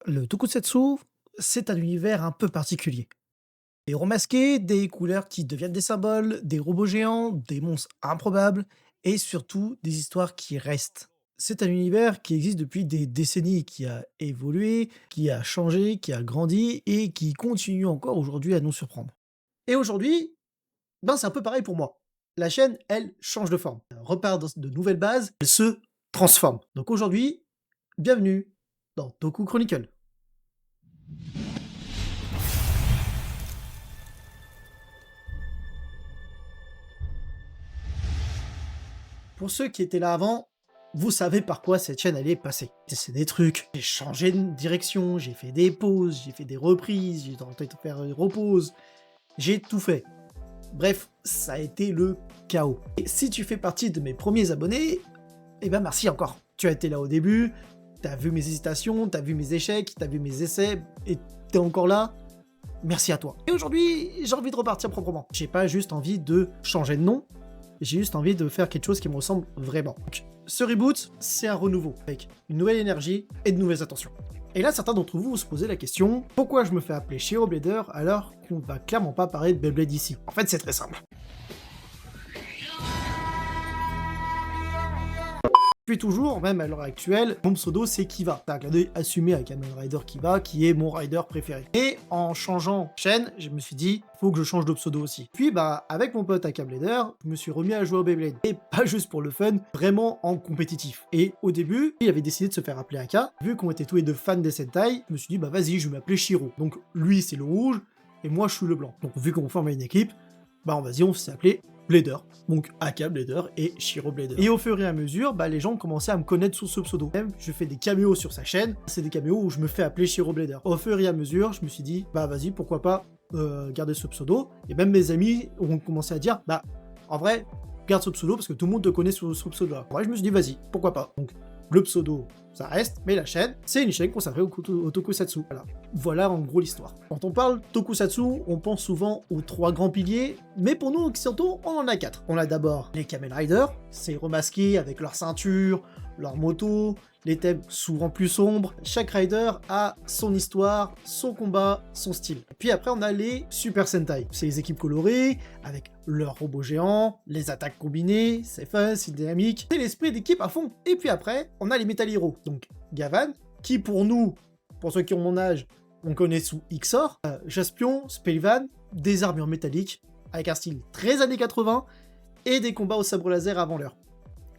Le tokusatsu, c'est un univers un peu particulier. Des héros masqués, des couleurs qui deviennent des symboles, des robots géants, des monstres improbables et surtout des histoires qui restent. C'est un univers qui existe depuis des décennies, qui a évolué, qui a changé, qui a grandi et qui continue encore aujourd'hui à nous surprendre. Et aujourd'hui, ben c'est un peu pareil pour moi. La chaîne, elle, change de forme. Elle repart de nouvelles bases, elle se transforme. Donc aujourd'hui, bienvenue dans Toku Chronicle. Pour ceux qui étaient là avant, vous savez par quoi cette chaîne elle est passée. J'ai essayé des trucs, j'ai changé de direction, j'ai fait des pauses, j'ai fait des reprises, j'ai tenté de faire une repause, j'ai tout fait. Bref, ça a été le chaos. Et si tu fais partie de mes premiers abonnés, eh ben merci encore. Tu as été là au début, t'as vu mes hésitations, t'as vu mes échecs, t'as vu mes essais, et t'es encore là, merci à toi. Et aujourd'hui, j'ai envie de repartir proprement. J'ai pas juste envie de changer de nom, j'ai juste envie de faire quelque chose qui me ressemble vraiment. Donc, ce reboot, c'est un renouveau, avec une nouvelle énergie et de nouvelles attentions. Et là, certains d'entre vous se posaient la question, pourquoi je me fais appeler Shiro Blader alors qu'on va clairement pas parler de Beyblade ici? En fait, c'est très simple. Depuis toujours, même à l'heure actuelle, mon pseudo c'est Kiva. C'est un clin d'œil assumé à Kamen Rider Kiva, qui est mon rider préféré. Et en changeant de chaîne, je me suis dit, faut que je change de pseudo aussi. Puis bah, avec mon pote Aka Blader, je me suis remis à jouer au Beyblade. Et pas juste pour le fun, vraiment en compétitif. Et au début, il avait décidé de se faire appeler Aka. Vu qu'on était tous les deux fans des Sentai, je me suis dit, bah vas-y, je vais m'appeler Shiro. Donc lui c'est le rouge, et moi je suis le blanc. Donc vu qu'on formait une équipe, bah vas-y, on s'est appelé Blader, donc Aka Blader et Shiro Blader. Et au fur et à mesure, bah, les gens commençaient à me connaître sous ce pseudo. Même, je fais des caméos sur sa chaîne, c'est des caméos où je me fais appeler Shiro Blader. Au fur et à mesure, je me suis dit, bah vas-y, pourquoi pas garder ce pseudo. Et même mes amis ont commencé à dire, bah en vrai, garde ce pseudo parce que tout le monde te connaît sous ce pseudo-là. Ouais, je me suis dit, vas-y, pourquoi pas. Donc le pseudo, ça reste, mais la chaîne, c'est une chaîne consacrée au tokusatsu. Voilà en gros l'histoire. Quand on parle tokusatsu, on pense souvent aux trois grands piliers, mais pour nous occidentaux, on en a quatre. On a d'abord les Kamen Rider, c'est remasqué avec leur ceinture, leur moto, les thèmes souvent plus sombres. Chaque rider a son histoire, son combat, son style. Et puis après, on a les Super Sentai. C'est les équipes colorées, avec leurs robots géants, les attaques combinées, c'est fun, c'est dynamique, c'est l'esprit d'équipe à fond. Et puis après, on a les Metal Heroes, donc Gavan, qui pour nous, pour ceux qui ont mon âge, on connaît sous Xor, Jaspion, Spellvan, des armures métalliques, avec un style très années 80, et des combats au sabre laser avant l'heure.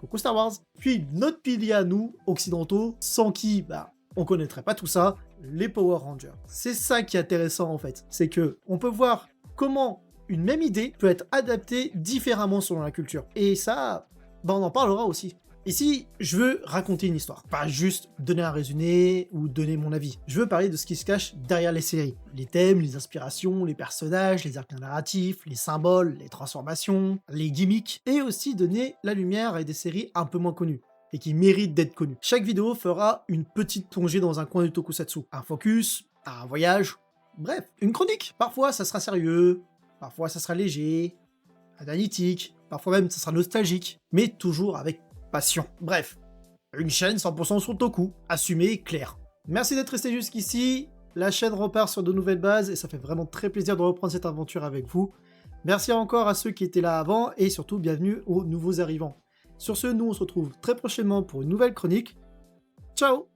Coucou Star Wars. Puis notre pilier à nous, occidentaux, sans qui, bah, on connaîtrait pas tout ça, les Power Rangers. C'est ça qui est intéressant en fait, c'est que on peut voir comment une même idée peut être adaptée différemment selon la culture. Et ça, bah, on en parlera aussi. Ici, je veux raconter une histoire, pas juste donner un résumé ou donner mon avis. Je veux parler de ce qui se cache derrière les séries. Les thèmes, les inspirations, les personnages, les arcs narratifs, les symboles, les transformations, les gimmicks, et aussi donner la lumière à des séries un peu moins connues et qui méritent d'être connues. Chaque vidéo fera une petite plongée dans un coin du tokusatsu. Un focus, un voyage, bref, une chronique. Parfois, ça sera sérieux, parfois ça sera léger, analytique, parfois même ça sera nostalgique, mais toujours avec passion. Bref, une chaîne 100% sur Toku, assumée et claire. Merci d'être resté jusqu'ici, la chaîne repart sur de nouvelles bases et ça fait vraiment très plaisir de reprendre cette aventure avec vous. Merci encore à ceux qui étaient là avant et surtout bienvenue aux nouveaux arrivants. Sur ce, nous on se retrouve très prochainement pour une nouvelle chronique. Ciao!